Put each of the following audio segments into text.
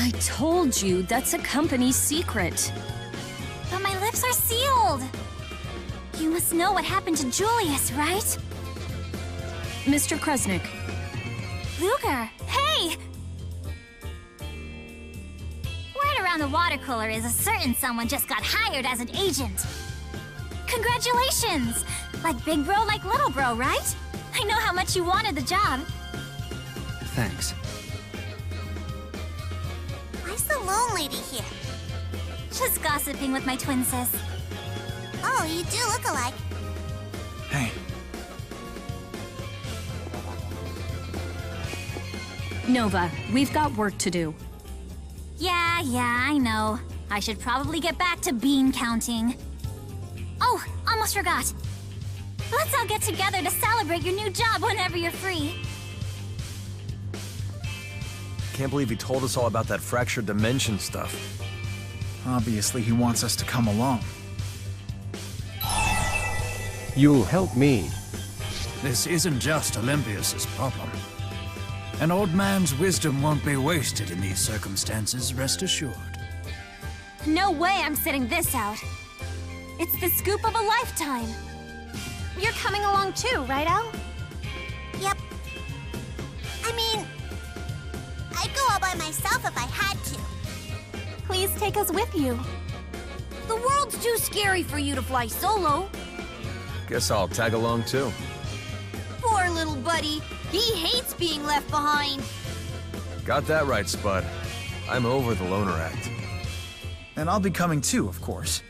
I told you, that's a company secret. But my lips are sealed. You must know what happened to Julius, right? Mr. Kresnik. Ludger, hey! Word around the water cooler is a certain someone just got hired as an agent. Congratulations! Like big bro, like little bro, right? I know how much you wanted the job. Thanks. Why's the lone lady here? Just gossiping with my twin sis. Oh, you do look alike. Hey. Nova, we've got work to do. Yeah, I know. I should probably get back to bean counting. Oh, almost forgot. Let's all get together to celebrate your new job whenever you're free. Can't believe he told us all about that fractured dimension stuff. Obviously, he wants us to come along. You'll help me. This isn't just Elympios' problem. An old man's wisdom won't be wasted in these circumstances, rest assured. No way I'm sitting this out. It's the scoop of a lifetime. You're coming along too, right, Elle? Yep. I mean, I'd go all by myself if I had to. Please take us with you. The world's too scary for you to fly solo. Guess I'll tag along too. Poor little buddy. He hates being left behind. Got that right, Spud. I'm over the loner act. And I'll be coming too, of course.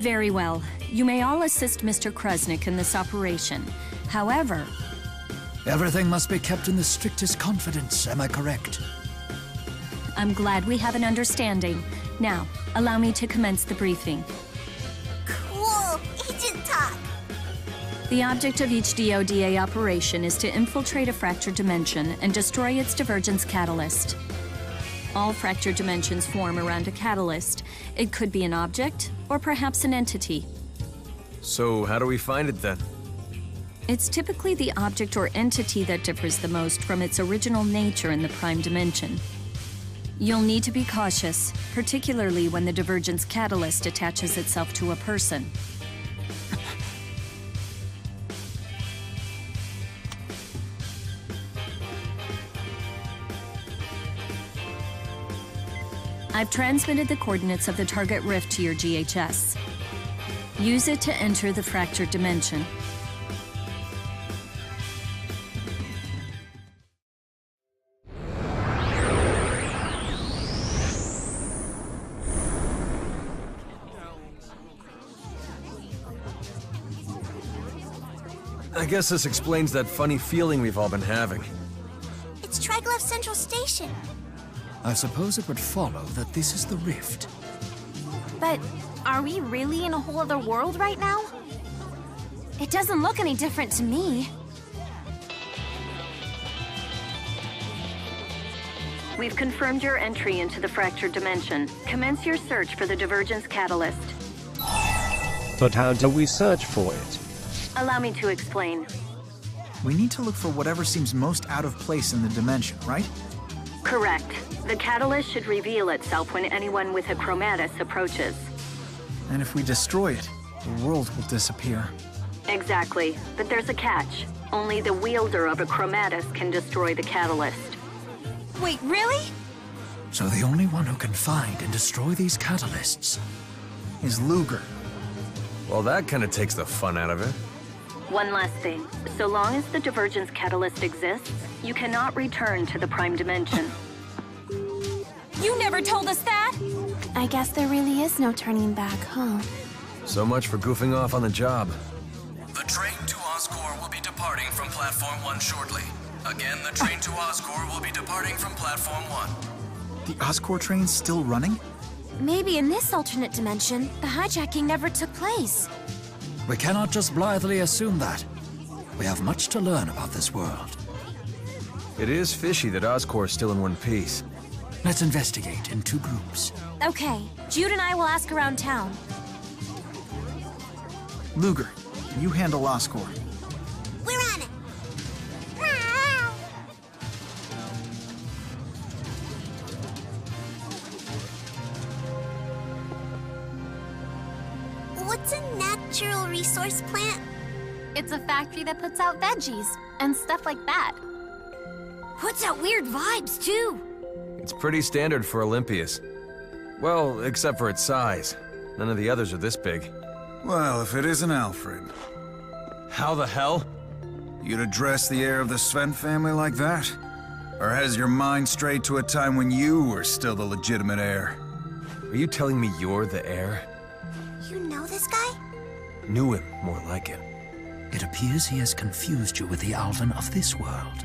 Very well. You may all assist Mr. Kresnik in this operation. However... Everything must be kept in the strictest confidence, am I correct? I'm glad we have an understanding. Now, allow me to commence the briefing. Cool. Agent talk. The object of each DODA operation is to infiltrate a fractured dimension and destroy its divergence catalyst. All fractured dimensions form around a catalyst. It could be an object, or perhaps an entity. So, how do we find it then? It's typically the object or entity that differs the most from its original nature in the prime dimension. You'll need to be cautious, particularly when the divergence catalyst attaches itself to a person. I've transmitted the coordinates of the target rift to your GHS. Use it to enter the fractured dimension. I guess this explains that funny feeling we've all been having. It's Triglav Central Station. I suppose it would follow that this is the rift. But are we really in a whole other world right now? It doesn't look any different to me. We've confirmed your entry into the fractured dimension. Commence your search for the divergence catalyst. But how do we search for it? Allow me to explain. We need to look for whatever seems most out of place in the dimension, right? Correct. The catalyst should reveal itself when anyone with a chromatus approaches. And if we destroy it, the world will disappear. Exactly. But there's a catch. Only the wielder of a chromatus can destroy the catalyst. Wait, really? So the only one who can find and destroy these catalysts Is Ludger. Well, that kind of takes the fun out of it. One last thing. So long as the divergence catalyst exists, you cannot return to the prime dimension. You never told us that! I guess there really is no turning back, huh? So much for goofing off on the job. The train to Oscorp will be departing from Platform 1 shortly. Again, the train to Oscorp will be departing from Platform 1. The Oscorp train's still running? Maybe in this alternate dimension, the hijacking never took place. We cannot just blithely assume that. We have much to learn about this world. It is fishy that Oscorp's still in one piece. Let's investigate in 2 groups. Okay, Jude and I will ask around town. Ludger, you handle Oscorp. We're on it! What's a natural resource plant? It's a factory that puts out veggies and stuff like that. Puts out weird vibes, too. It's pretty standard for Elympios. Well, except for its size. None of the others are this big. Well, if it isn't Alfred. How the hell? You'd address the heir of the Sven family like that? Or has your mind strayed to a time when you were still the legitimate heir? Are you telling me you're the heir? You know this guy? Knew him, more like it. It appears he has confused you with the Alvin of this world.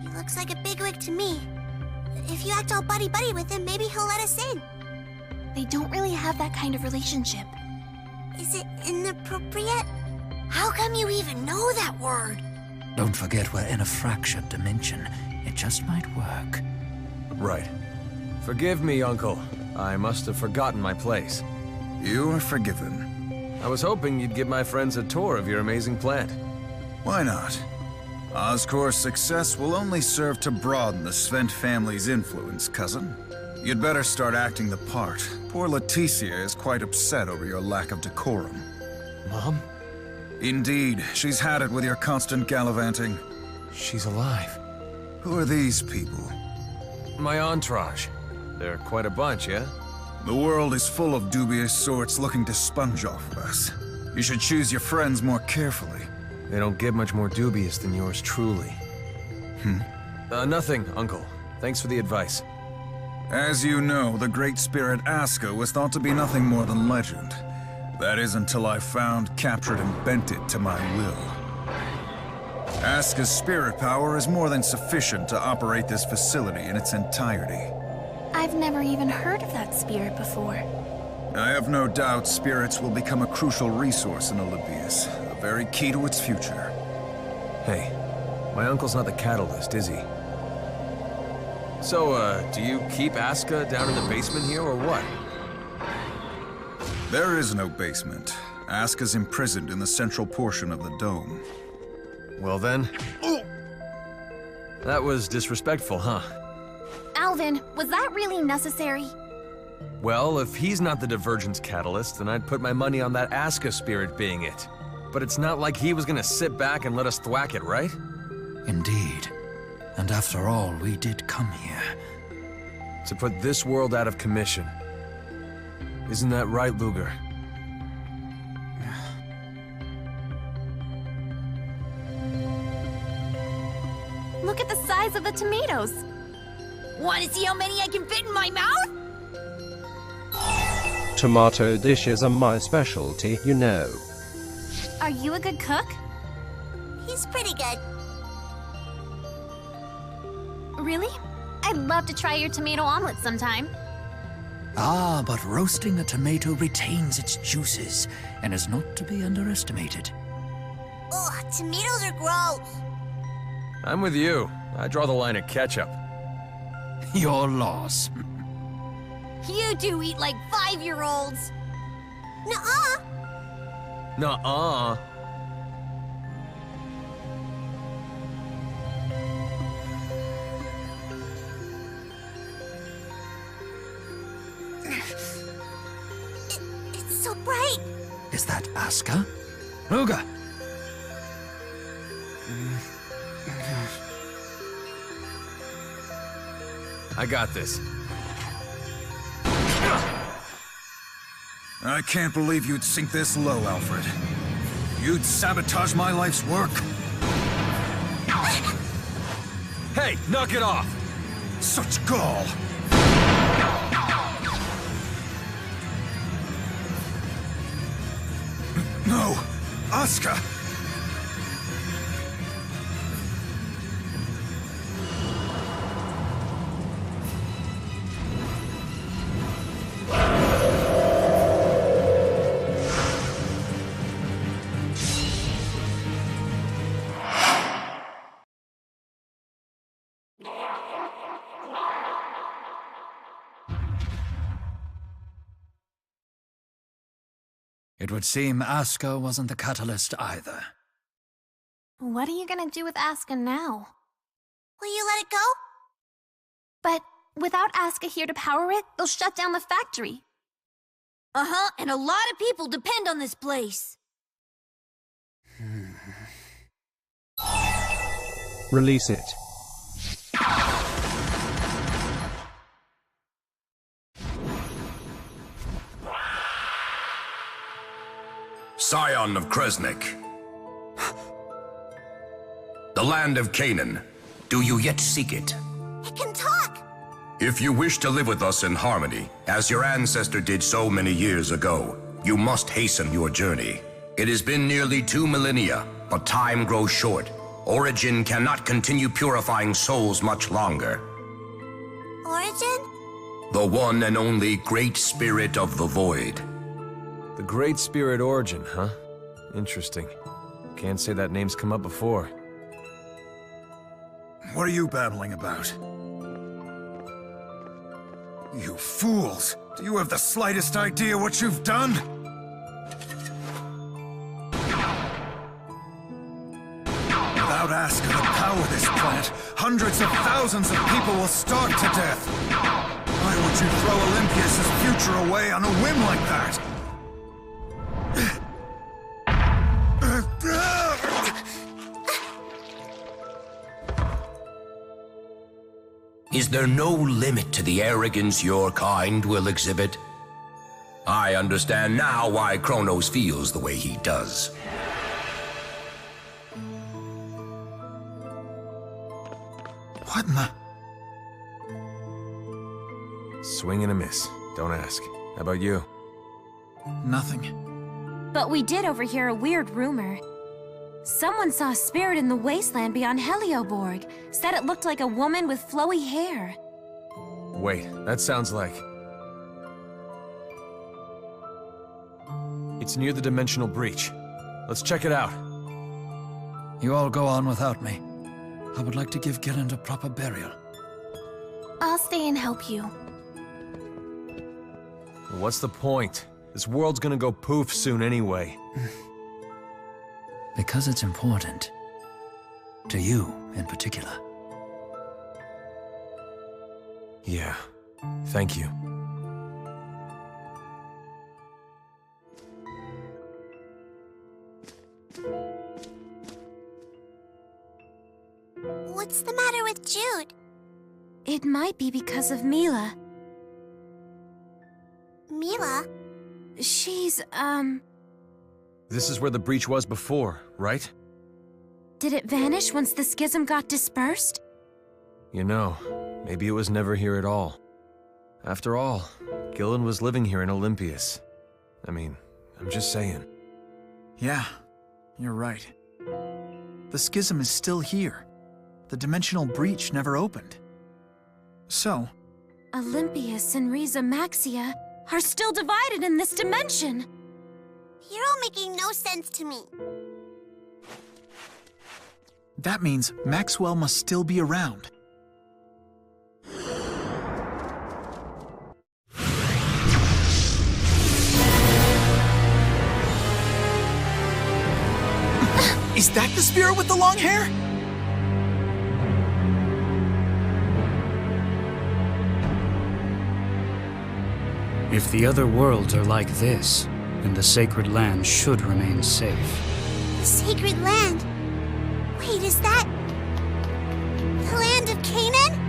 He looks like a bigwig to me. If you act all buddy-buddy with him, maybe he'll let us in. They don't really have that kind of relationship. Is it inappropriate? How come you even know that word? Don't forget we're in a fractured dimension. It just might work. Right. Forgive me, Uncle. I must have forgotten my place. You are forgiven. I was hoping you'd give my friends a tour of your amazing plant. Why not? Oscor's success will only serve to broaden the Sven family's influence, cousin. You'd better start acting the part. Poor Leticia is quite upset over your lack of decorum. Mom? Indeed, she's had it with your constant gallivanting. She's alive. Who are these people? My entourage. They're quite a bunch, yeah? The world is full of dubious sorts looking to sponge off of us. You should choose your friends more carefully. They don't get much more dubious than yours truly. Nothing, Uncle. Thanks for the advice. As you know, the great spirit Aska was thought to be nothing more than legend. That is until I found, captured, and bent it to my will. Aska's spirit power is more than sufficient to operate this facility in its entirety. I've never even heard of that spirit before. I have no doubt spirits will become a crucial resource in Elympios, a very key to its future. Hey, my uncle's not the catalyst, is he? So, do you keep Aska down in the basement here, or what? There is no basement. Aska's imprisoned in the central portion of the dome. Well then... That was disrespectful, huh? Alvin, was that really necessary? Well, if he's not the divergence catalyst, then I'd put my money on that Aska spirit being it. But it's not like he was gonna sit back and let us thwack it, right? Indeed. And after all, we did come here. To put this world out of commission. Isn't that right, Ludger? Look at the size of the tomatoes. Want to see how many I can fit in my mouth? Tomato dishes are my specialty, you know. Are you a good cook? He's pretty good. Really? I'd love to try your tomato omelet sometime. Ah, but roasting a tomato retains its juices and is not to be underestimated. Ugh, tomatoes are gross. I'm with you. I draw the line at ketchup. Your loss. You two eat like 5-year-olds. Nuh-uh. Nuh-uh. It's so bright. Is that Aska? Ludger! I got this. I can't believe you'd sink this low, Alfred. You'd sabotage my life's work? Hey, knock it off! Such gall! No! Aska! It would seem Aska wasn't the catalyst either. What are you gonna do with Aska now? Will you let it go? But without Aska here to power it, they'll shut down the factory. Uh-huh, and a lot of people depend on this place. Release it. Scion of Kresnik. The land of Canaan. Do you yet seek it? It can talk! If you wish to live with us in harmony, as your ancestor did so many years ago, you must hasten your journey. It has been nearly 2 millennia, but time grows short. Origin cannot continue purifying souls much longer. Origin? The one and only Great Spirit of the Void. The Great Spirit Origin, huh? Interesting. Can't say that name's come up before. What are you babbling about? You fools! Do you have the slightest idea what you've done? Without Aska to power this plant, hundreds of thousands of people will starve to death! Why would you throw Elympios' future away on a whim like that? Is there no limit to the arrogance your kind will exhibit? I understand now why Kronos feels the way he does. What in the... Swing and a miss. Don't ask. How about you? Nothing. But we did overhear a weird rumor. Someone saw a spirit in the wasteland beyond Helioborg. Said it looked like a woman with flowy hair. Wait, that sounds like... It's near the dimensional breach. Let's check it out. You all go on without me. I would like to give Gilland a proper burial. I'll stay and help you. What's the point? This world's gonna go poof soon anyway. Because it's important. To you, in particular. Yeah. Thank you. What's the matter with Jude? It might be because of Mila. Mila? She's, This is where the breach was before, right? Did it vanish once the schism got dispersed? You know, maybe it was never here at all. After all, Gilland was living here in Elympios. I mean, I'm just saying. Yeah, you're right. The schism is still here. The dimensional breach never opened. So... Elympios and Riza Maxia are still divided in this dimension. You're all making no sense to me. that means Maxwell must still be around. Is that the spirit with the long hair? If the other worlds are like this, then the sacred land should remain safe. The sacred land? Wait, is that... the land of Canaan?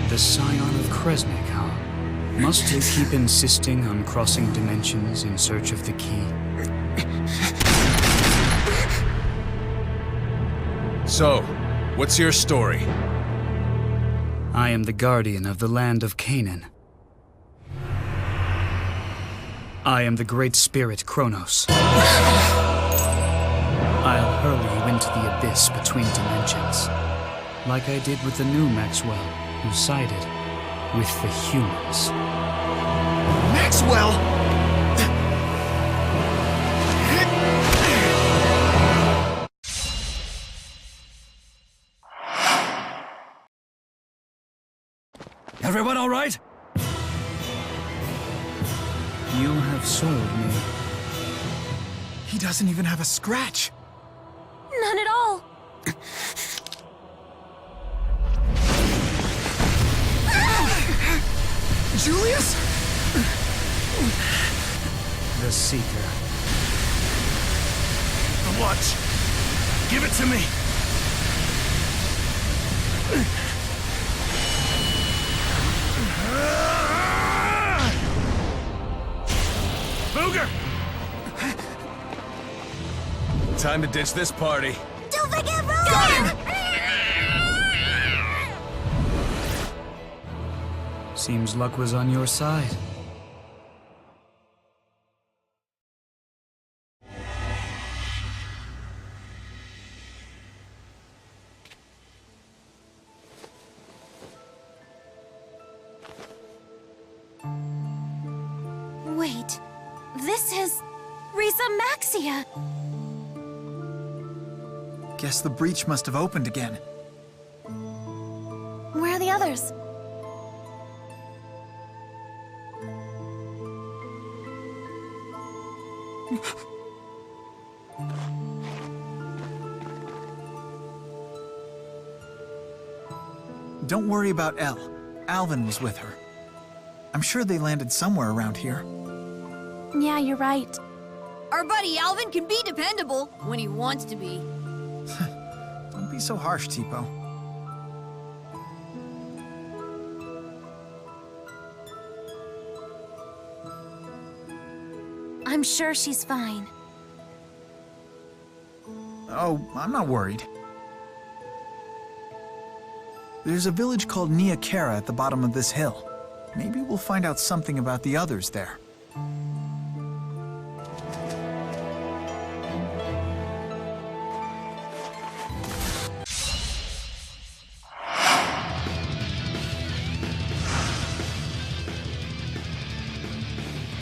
The Scion of Kresnik, huh? Must you keep insisting on crossing dimensions in search of the key? So, what's your story? I am the guardian of the land of Canaan. I am the great spirit Kronos. I'll hurl you into the abyss between dimensions, like I did with the new Maxwell, who sided with the humans. Maxwell! Everyone all right? You have sold me. He doesn't even have a scratch. None at all. Julius? The Seeker. The watch. Give it to me. Ludger! Time to ditch this party. Don't forget Rollo! Seems luck was on your side. Wait, this is Risa Maxia. Guess the breach must have opened again. Where are the others? Don't worry about Elle. Alvin was with her. I'm sure they landed somewhere around here. Yeah, you're right. Our buddy Alvin can be dependable when he wants to be. Don't be so harsh, Tipo. I'm sure she's fine. Oh, I'm not worried. There's a village called Niakara at the bottom of this hill. Maybe we'll find out something about the others there.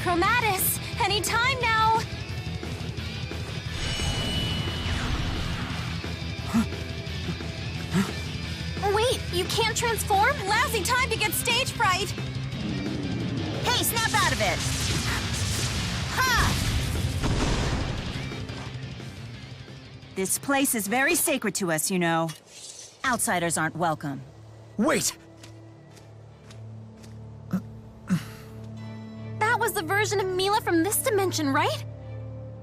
Chromatus, any time now! Wait, you can't transform? Lousy time to get stage fright! Hey, snap out of it! Ha! This place is very sacred to us, you know. Outsiders aren't welcome. Wait! That was the version of Mila from this dimension, right?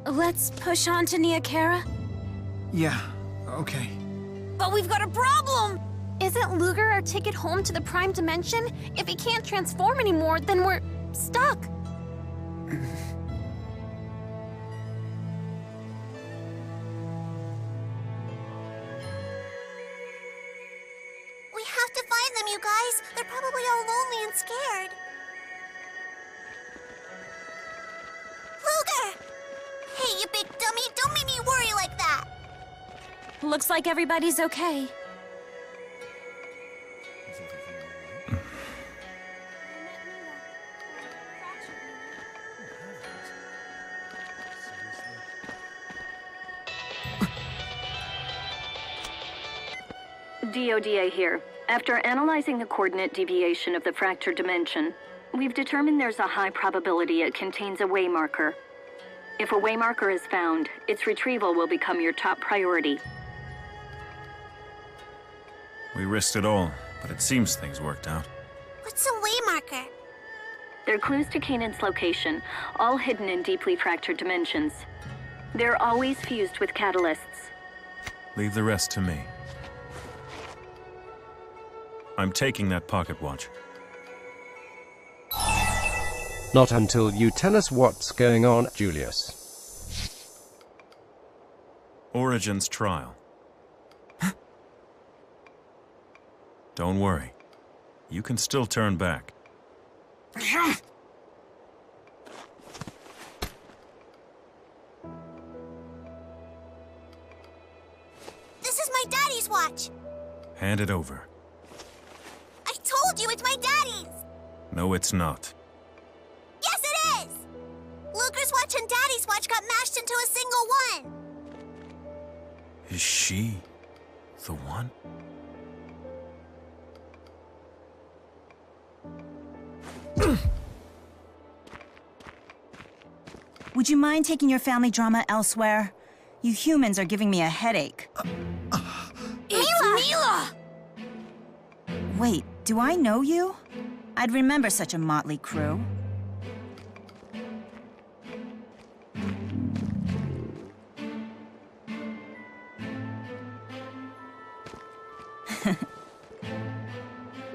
Let's push on to Niakara. Yeah, okay. But we've got a problem! Isn't Ludger our ticket home to the Prime Dimension? If he can't transform anymore, then we're stuck. We have to find them, you guys. They're probably all lonely and scared. Ludger! Hey, you big dummy, don't make me worry like that. Looks like everybody's okay. DODA here. After analyzing the coordinate deviation of the fractured dimension, we've determined there's a high probability it contains a waymarker. If a waymarker is found, its retrieval will become your top priority. We risked it all, but it seems things worked out. What's a waymarker? They're clues to Kanan's location, all hidden in deeply fractured dimensions. They're always fused with catalysts. Leave the rest to me. I'm taking that pocket watch. Not until you tell us what's going on, Julius. Origin's trial. Don't worry. You can still turn back. This is my daddy's watch. Hand it over. I told you it's my daddy's. No, it's not. Yes, it is. Ludger's watch and daddy's watch got mashed into a single one. Is she the one? would you mind taking your family drama elsewhere? You humans are giving me a headache. It's Mila! Wait, do I know you? I'd remember such a motley crew.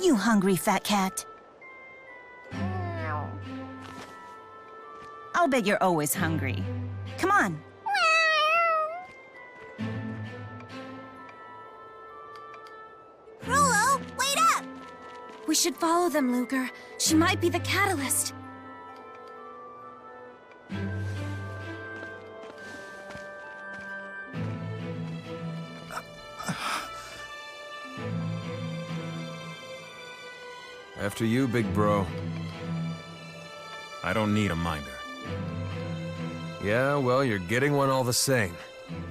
You hungry, fat cat? I'll bet you're always hungry. Come on. Rollo, wait up! We should follow them, Ludger. She might be the catalyst. After you, big bro. I don't need a minder. Yeah, well, you're getting one all the same.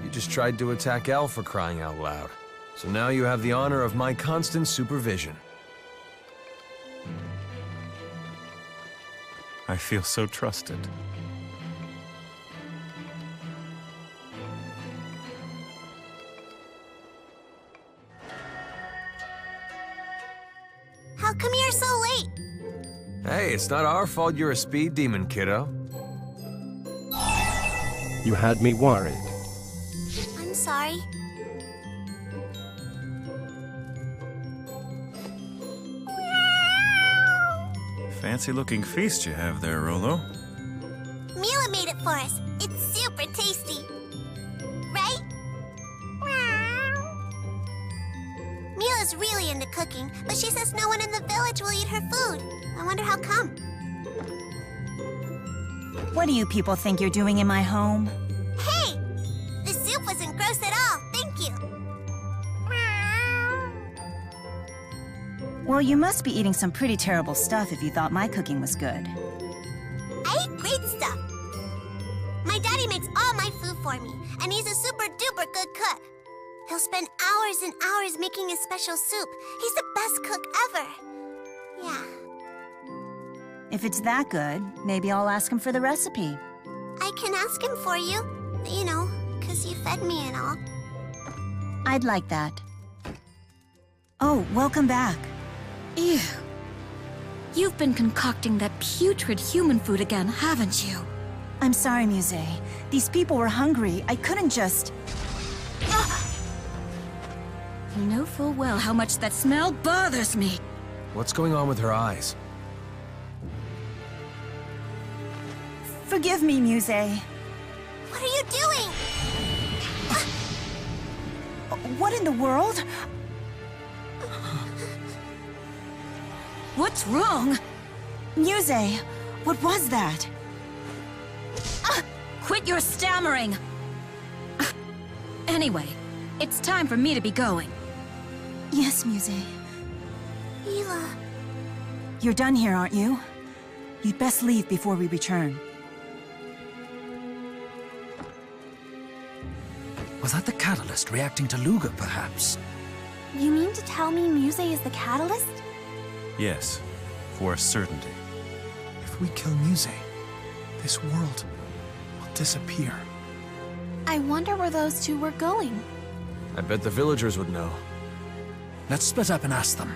You just tried to attack Elle for crying out loud. So now you have the honor of my constant supervision. I feel so trusted. How come you're so late? Hey, it's not our fault you're a speed demon, kiddo. You had me worried. I'm sorry. Fancy-looking feast you have there, Rollo. Mila made it for us. It's super tasty. Right? Mila's really into cooking, but she says no one in the village will eat her food. I wonder how come. What do you people think you're doing in my home? Hey! The soup wasn't gross at all. Thank you. Well, you must be eating some pretty terrible stuff if you thought my cooking was good. I eat great stuff. My daddy makes all my food for me, and he's a super-duper good cook. He'll spend hours and hours making a special soup. He's the best cook ever. Yeah. If it's that good, maybe I'll ask him for the recipe. I can ask him for you. You know, 'cause you fed me and all. I'd like that. Oh, welcome back. Ew. You've been concocting that putrid human food again, haven't you? I'm sorry, Muse. These people were hungry. I couldn't just... You know full well how much that smell bothers me. What's going on with her eyes? Forgive me, Muse. What are you doing? What in the world? What's wrong? Muse, what was that? Quit your stammering! Anyway, it's time for me to be going. Yes, Muse. Mila. You're done here, aren't you? You'd best leave before we return. Was that the catalyst reacting to Ludger, perhaps? You mean to tell me Muse is the catalyst? Yes, for a certainty. If we kill Muse, this world will disappear. I wonder where those two were going. I bet the villagers would know. Let's split up and ask them.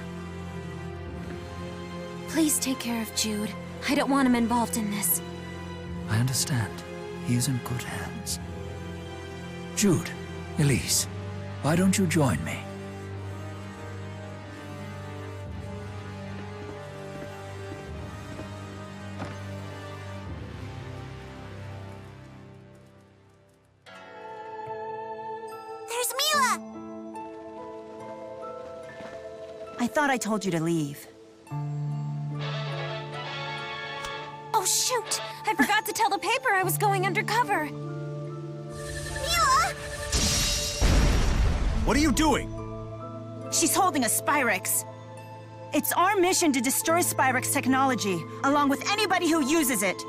Please take care of Jude. I don't want him involved in this. I understand. He's in good hands. Jude, Elise, why don't you join me? There's Mila! I thought I told you to leave. Oh, shoot! I forgot to tell the paper I was going undercover. Mila! What are you doing? She's holding a Spyrex. It's our mission to destroy Spyrex technology, along with anybody who uses it.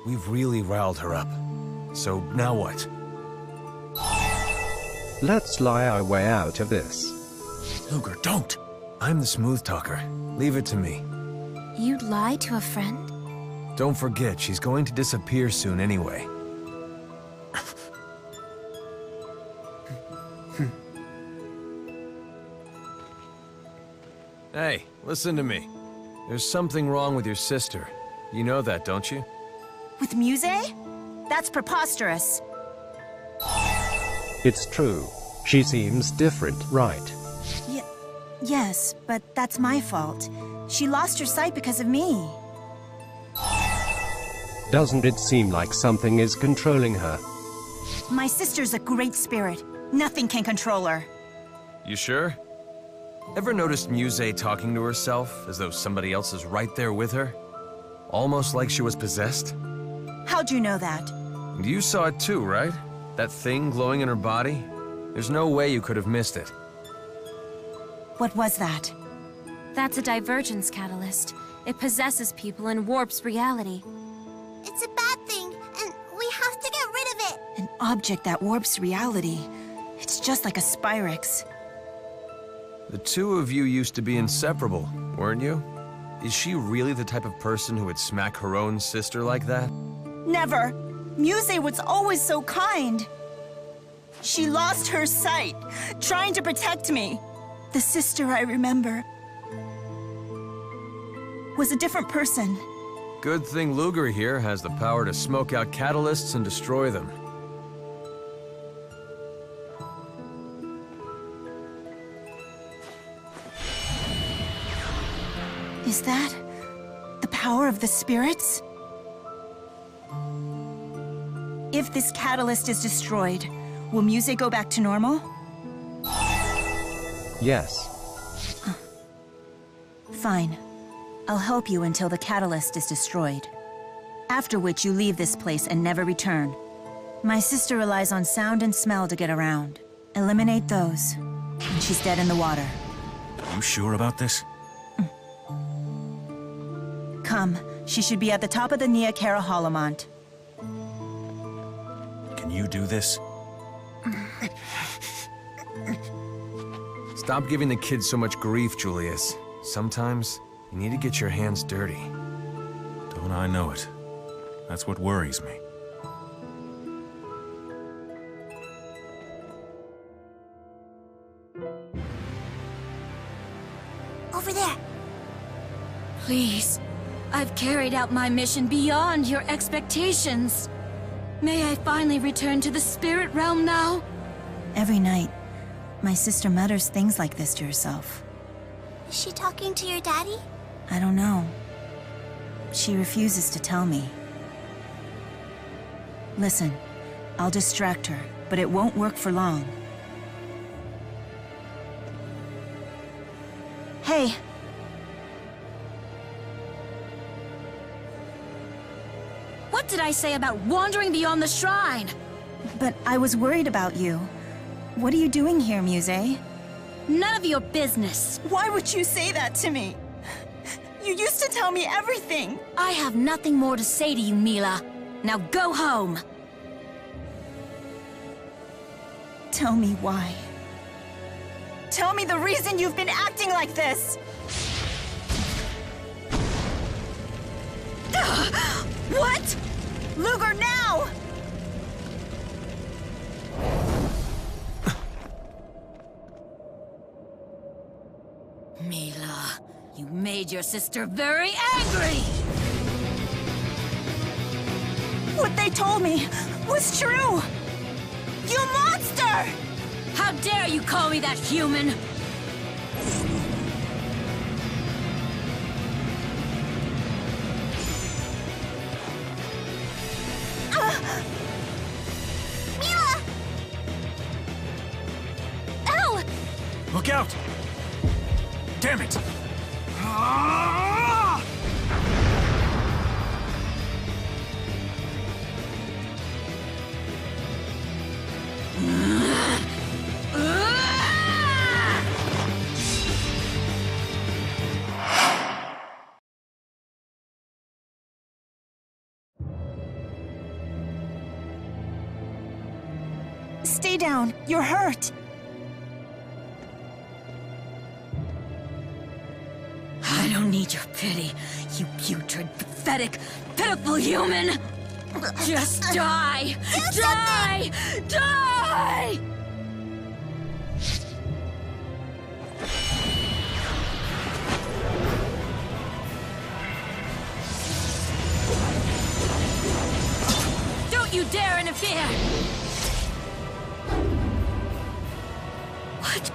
We've really riled her up. So now what? Let's lie our way out of this. Ludger, don't! I'm the smooth talker. Leave it to me. You'd lie to a friend? Don't forget, she's going to disappear soon anyway. Hey, listen to me. There's something wrong with your sister. You know that, don't you? With Muse? That's preposterous. It's true. She seems different, right? Yes, but that's my fault. She lost her sight because of me. Doesn't it seem like something is controlling her? My sister's a great spirit. Nothing can control her. You sure? Ever noticed Muse talking to herself, as though somebody else is right there with her? Almost like she was possessed? How'd you know that? You saw it too, right? That thing glowing in her body? There's no way you could have missed it. What was that? That's a divergence catalyst. It possesses people and warps reality. It's a bad thing, and we have to get rid of it. An object that warps reality. It's just like a Spyrex. The two of you used to be inseparable, weren't you? Is she really the type of person who would smack her own sister like that? Never! Muse was always so kind. She lost her sight, trying to protect me. The sister I remember was a different person. Good thing Ludger here has the power to smoke out catalysts and destroy them. Is that the power of the spirits? If this catalyst is destroyed, will Muse go back to normal? Yes. Fine. I'll help you until the catalyst is destroyed. After which you leave this place and never return. My sister relies on sound and smell to get around. Eliminate those, and she's dead in the water. You sure about this? Come, she should be at the top of the Nia Kara Holomont. Can you do this? Stop giving the kids so much grief, Julius. Sometimes, you need to get your hands dirty. Don't I know it? That's what worries me. Over there. Please, I've carried out my mission beyond your expectations. May I finally return to the spirit realm now? Every night, my sister mutters things like this to herself. Is she talking to your daddy? I don't know. She refuses to tell me. Listen, I'll distract her, but it won't work for long. Hey! What did I say about wandering beyond the shrine? But I was worried about you. What are you doing here, Muse? None of your business. Why would you say that to me? You used to tell me everything. I have nothing more to say to you, Mila. Now go home. Tell me why. Tell me the reason you've been acting like this. What? Ludger, now! Mila, you made your sister very angry! What they told me was true! You monster! How dare you call me that, human? Mila! Elle! Look out! Damn it! Stay down. You're hurt. I I don't need your pity, you putrid, pathetic, pitiful human! Just die! Die! Die! Don't you dare interfere! What?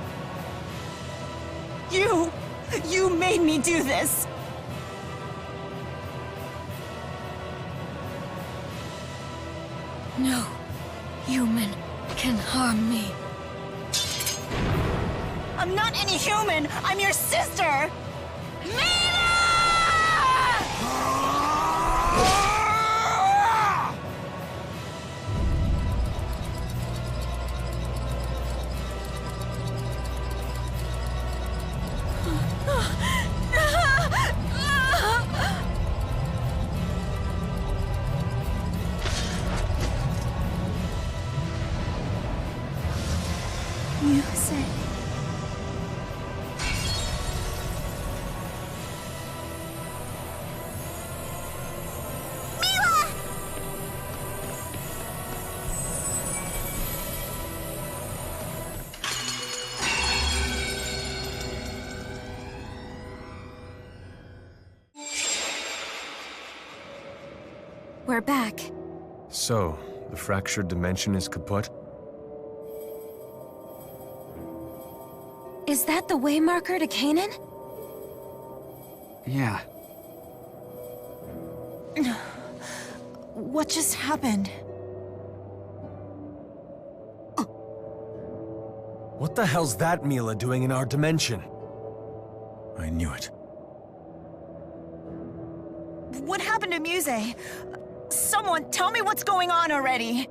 You made me do this! No human can harm me. I'm not any human! I'm your sister! Music. We're back. So, the fractured dimension is kaput? Is that the way marker to Canaan? Yeah. What just happened? What the hell's that Mila doing in our dimension? I knew it. What happened to Muse? Someone tell me what's going on already!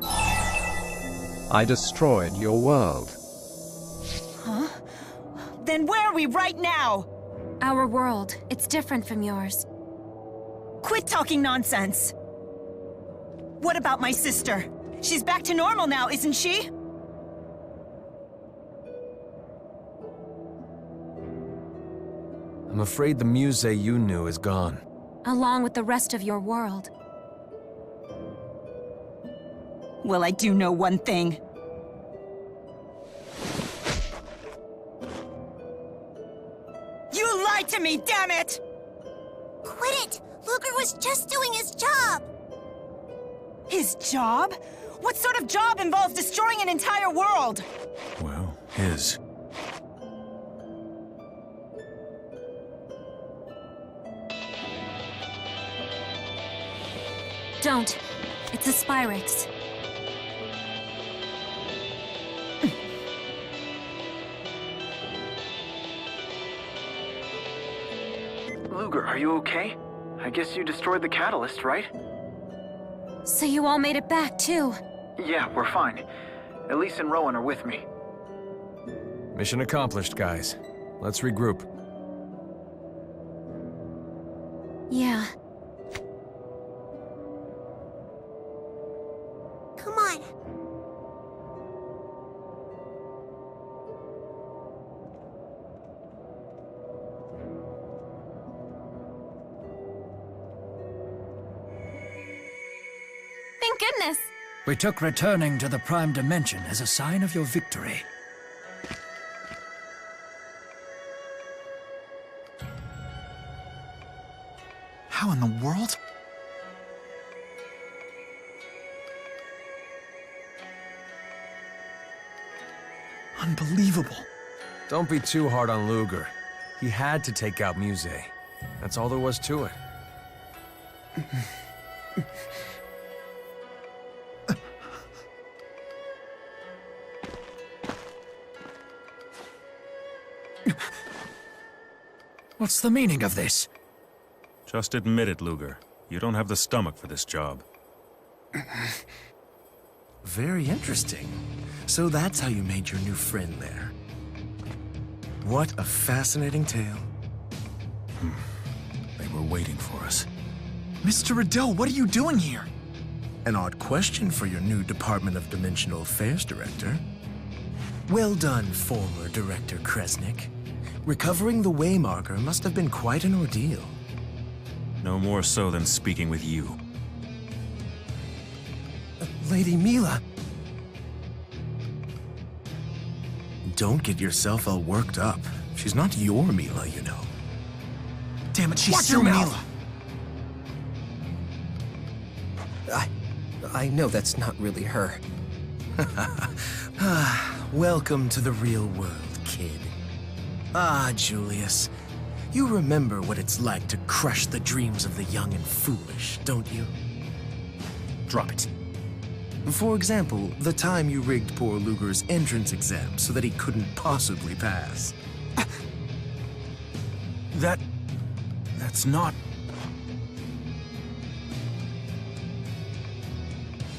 I destroyed your world. Huh? Then where are we right now? Our world. It's different from yours. Quit talking nonsense! What about my sister? She's back to normal now, isn't she? I'm afraid the Muse you knew is gone. Along with the rest of your world. Well, I do know one thing. You lied to me, damn it! Quit it! Ludger was just doing his job! His job? What sort of job involves destroying an entire world? Well, his. Don't. It's a Spyrix. Ludger, are you okay? I guess you destroyed the catalyst, right? So you all made it back, too? Yeah, we're fine. Elise and Rowan are with me. Mission accomplished, guys. Let's regroup. Yeah. Come on. Thank goodness! We took returning to the Prime Dimension as a sign of your victory. How in the world? Unbelievable. Don't be too hard on Ludger. He had to take out Muse. That's all there was to it. What's the meaning of this? Just admit it, Ludger. You don't have the stomach for this job. Very interesting. So that's how you made your new friend there. What a fascinating tale. They were waiting for us. Mr. Rideau, what are you doing here? An odd question for your new Department of Dimensional Affairs Director. Well done, former Director Kresnik. Recovering the waymarker must have been quite an ordeal. No more so than speaking with you. Lady Mila! Don't get yourself all worked up. She's not your Mila, you know. Damn it, she's Watch still your Mila! mouth! I know that's not really her. Welcome to the real world, kid. Ah, Julius. You remember what it's like to crush the dreams of the young and foolish, don't you? Drop it. For example, the time you rigged poor Ludger's entrance exam so that he couldn't possibly pass. That's not...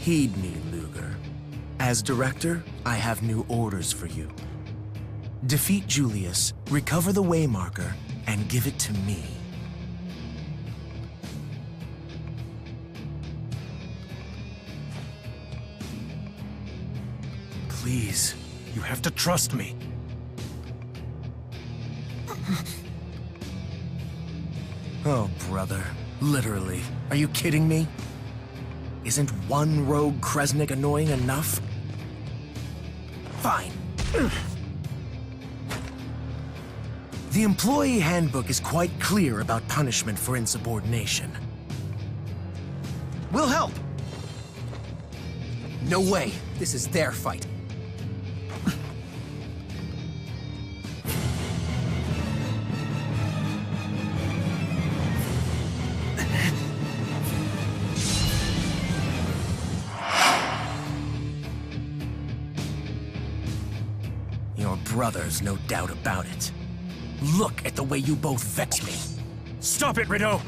Heed me, Ludger. As director, I have new orders for you. Defeat Julius, recover the waymarker, and give it to me. Please, you have to trust me. Oh, brother. Literally. Are you kidding me? Isn't one rogue Kresnik annoying enough? Fine. The employee handbook is quite clear about punishment for insubordination. We'll help! No way. This is their fight. Your brothers, no doubt about it. Look at the way you both vex me. Stop it, Rideau!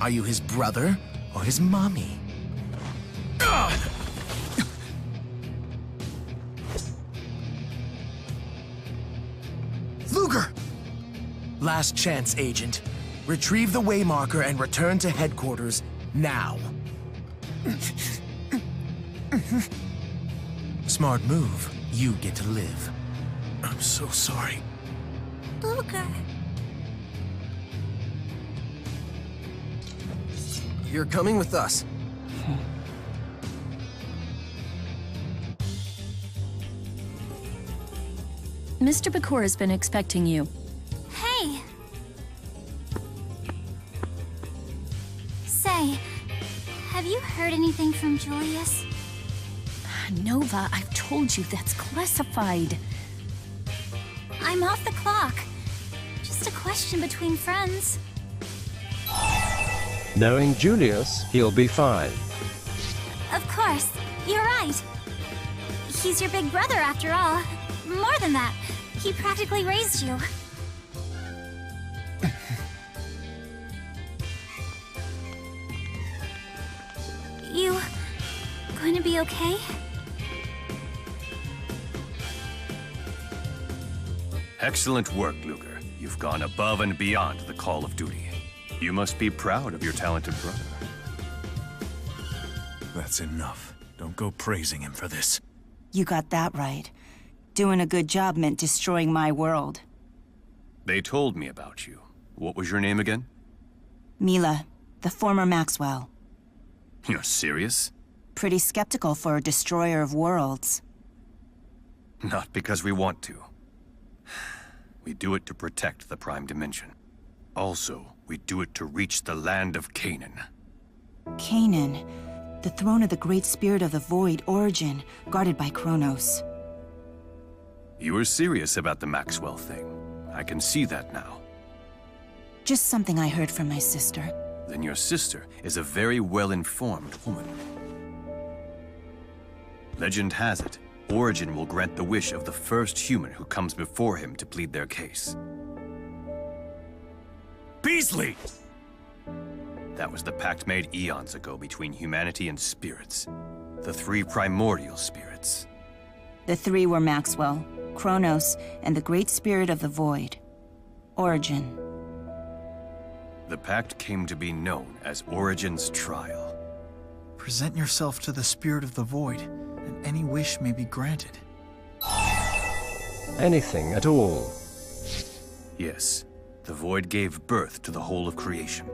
Are you his brother or his mommy? Ludger! Last chance, Agent. Retrieve the waymarker and return to headquarters now. Smart move. You get to live. I'm so sorry. Ludger. You're coming with us. Mr. Bakor has been expecting you. Hey! Say, have you heard anything from Julius? Nova, I've told you that's classified. I'm off the clock. Just a question between friends. Knowing Julius, he'll be fine. Of course, you're right. He's your big brother after all. More than that, he practically raised you. You going to be okay? Excellent work, Ludger. You've gone above and beyond the call of duty. You must be proud of your talented brother. That's enough. Don't go praising him for this. You got that right. Doing a good job meant destroying my world. They told me about you. What was your name again? Mila, the former Maxwell. You're serious? Pretty skeptical for a destroyer of worlds. Not because we want to. We do it to protect the Prime Dimension. Also, we do it to reach the land of Canaan. Canaan, the throne of the Great Spirit of the Void, Origin, guarded by Kronos. You were serious about the Maxwell thing. I can see that now. Just something I heard from my sister. Then your sister is a very well-informed woman. Legend has it, Origin will grant the wish of the first human who comes before him to plead their case. Beasley! That was the pact made eons ago between humanity and spirits. The three primordial spirits. The three were Maxwell, Kronos, and the Great Spirit of the Void. Origin. The pact came to be known as Origin's Trial. Present yourself to the Spirit of the Void, and any wish may be granted. Anything at all. Yes, the Void gave birth to the whole of creation.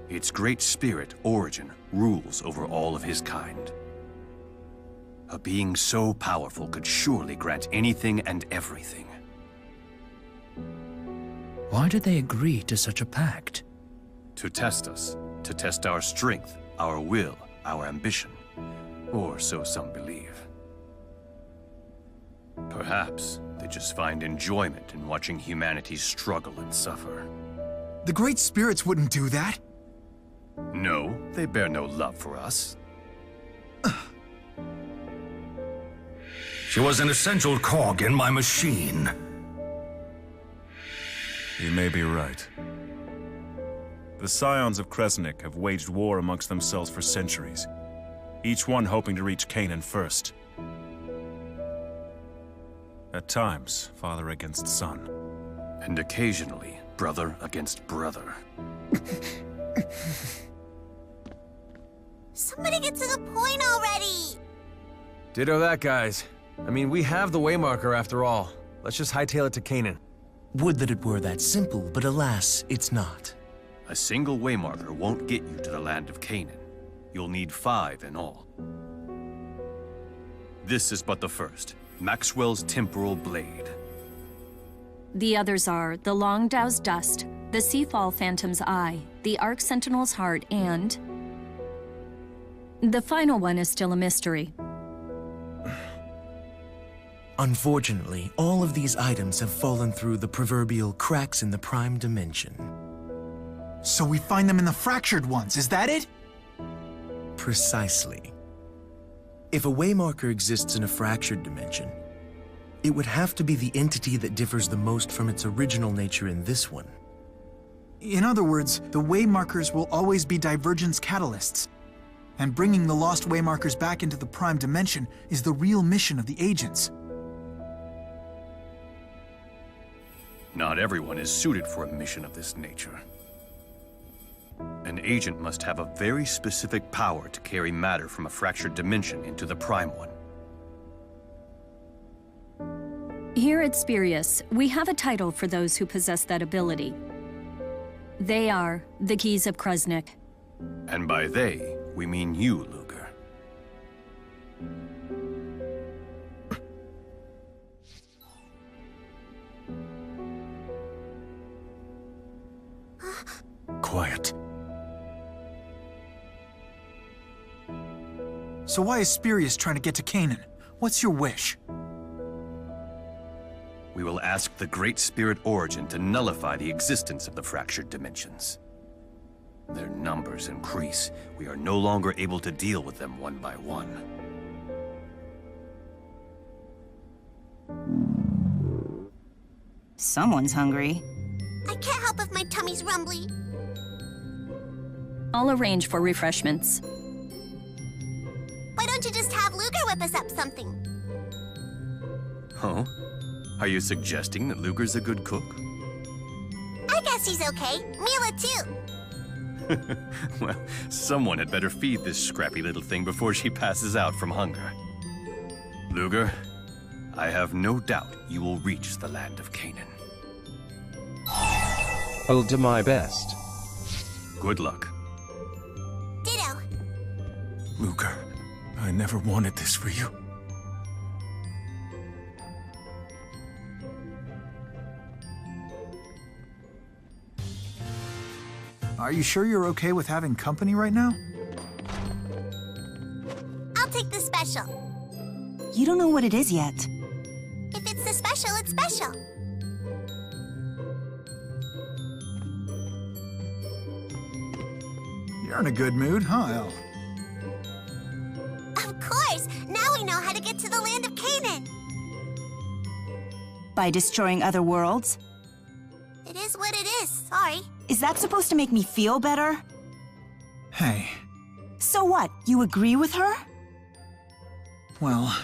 Its great spirit, Origin, rules over all of his kind. A being so powerful could surely grant anything and everything. Why did they agree to such a pact? To test us, to test our strength, our will, our ambition, or so some believe. Perhaps they just find enjoyment in watching humanity struggle and suffer. The Great Spirits wouldn't do that. No, they bear no love for us. She was an essential cog in my machine. You may be right. The scions of Kresnik have waged war amongst themselves for centuries, each one hoping to reach Canaan first. At times, father against son. And occasionally, brother against brother. Somebody get to the point already! Ditto that, guys. I mean, we have the Waymarker after all. Let's just hightail it to Canaan. Would that it were that simple, but alas, it's not. A single Waymarker won't get you to the land of Canaan. You'll need 5 in all. This is but the first. Maxwell's Temporal Blade. The others are the Longdow's Dust, the Seafall Phantom's Eye, the Arc Sentinel's Heart, and... the final one is still a mystery. Unfortunately, all of these items have fallen through the proverbial cracks in the Prime Dimension. So we find them in the fractured ones, is that it? Precisely. If a Waymarker exists in a fractured dimension, it would have to be the entity that differs the most from its original nature in this one. In other words, the Waymarkers will always be divergence catalysts. And bringing the lost Waymarkers back into the Prime Dimension is the real mission of the agents. Not everyone is suited for a mission of this nature. An agent must have a very specific power to carry matter from a fractured dimension into the Prime one. Here at Spirius, we have a title for those who possess that ability. They are the Keys of Kresnik. And by they, we mean you, Ludger. Quiet. So why is Spirius trying to get to Canaan? What's your wish? We will ask the Great Spirit Origin to nullify the existence of the fractured dimensions. Their numbers increase. We are no longer able to deal with them one by one. Someone's hungry. I can't help if my tummy's rumbly. I'll arrange for refreshments. Why don't you just have Ludger whip us up something? Huh? Are you suggesting that Ludger's a good cook? I guess he's okay. Mila too. Well, someone had better feed this scrappy little thing before she passes out from hunger. Ludger, I have no doubt you will reach the land of Canaan. I'll do my best. Good luck. Ditto. Ludger, I never wanted this for you. Are you sure you're okay with having company right now? I'll take the special. You don't know what it is yet. If it's the special, it's special. You're in a good mood, huh, Elle? Of course! Now we know how to get to the land of Canaan. By destroying other worlds? It is what it is, sorry. Is that supposed to make me feel better? Hey. So what? You agree with her? Well...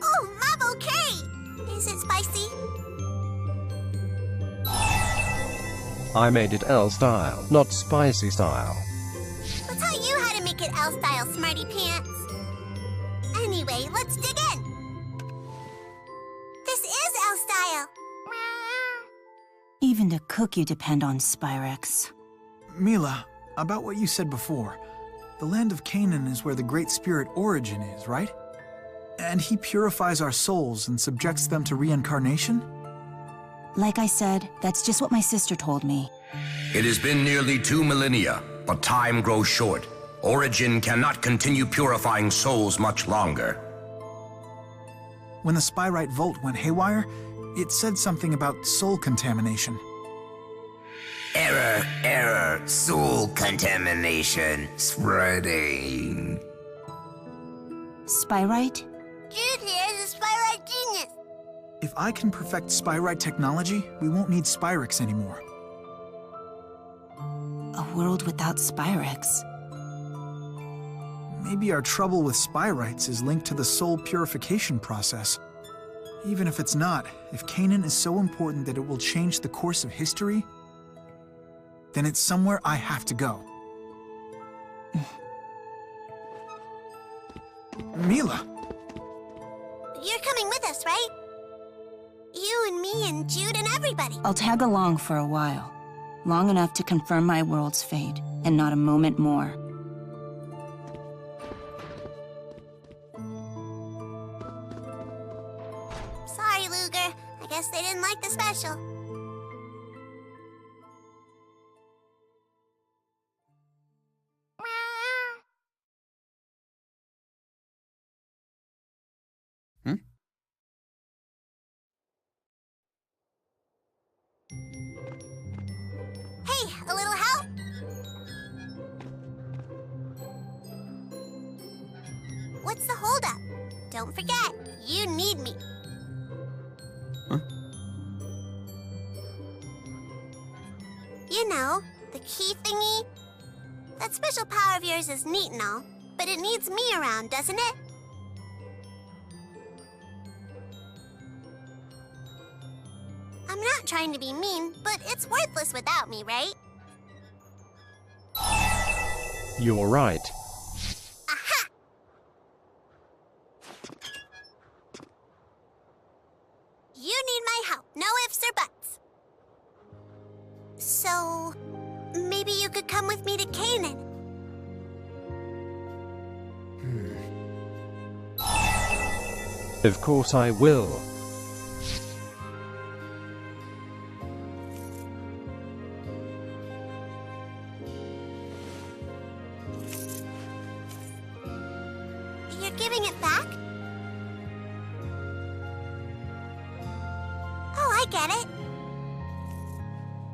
Oh, Mab, okay! Is it spicy? I made it L style, not spicy style. We'll tell you how to make it L style, smarty pants. Anyway, let's dig in. This Even to cook you depend on Spyrex. Mila, about what you said before. The land of Canaan is where the Great Spirit Origin is, right? And he purifies our souls and subjects them to reincarnation? Like I said, that's just what my sister told me. It has been nearly 2 millennia, but time grows short. Origin cannot continue purifying souls much longer. When the Spyrite Vault went haywire, it said something about soul contamination. Error, soul contamination spreading. Spyrite? Jude here is a Spyrite genius. If I can perfect Spyrite technology, we won't need Spyrex anymore. A world without Spyrex. Maybe our trouble with Spyrites is linked to the soul purification process. Even if it's not, if Canaan is so important that it will change the course of history, then it's somewhere I have to go. Mila! You're coming with us, right? You and me and Jude and everybody. I'll tag along for a while. Long enough to confirm my world's fate, and not a moment more. Sorry, Ludger. I guess they didn't like the special. Hey, a little help? What's the holdup? Don't forget, you need me. You know, the key thingy? That special power of yours is neat and all, but it needs me around, doesn't it? I'm not trying to be mean, but it's worthless without me, right? You're right. Aha! You need my help, no ifs or buts. So, maybe you could come with me to Canaan. Of course I will. You're giving it back? Oh, I get it.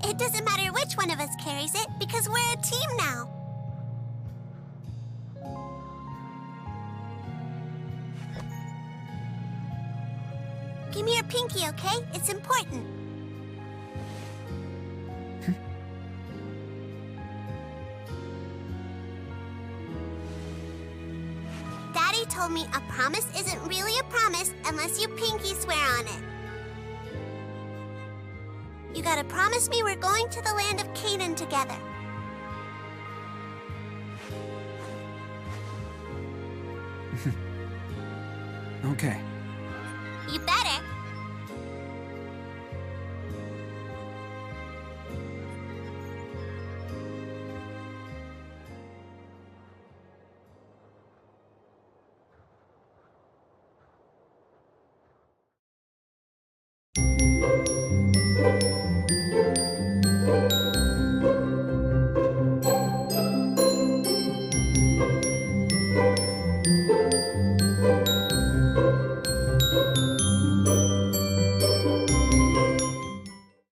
It doesn't matter which one of us carries it, because we're a team now. Give me your pinky, okay? It's important. Daddy told me a promise isn't really a promise unless you pinky swear on it. You gotta promise me we're going to the land of Canaan together. Okay. You better.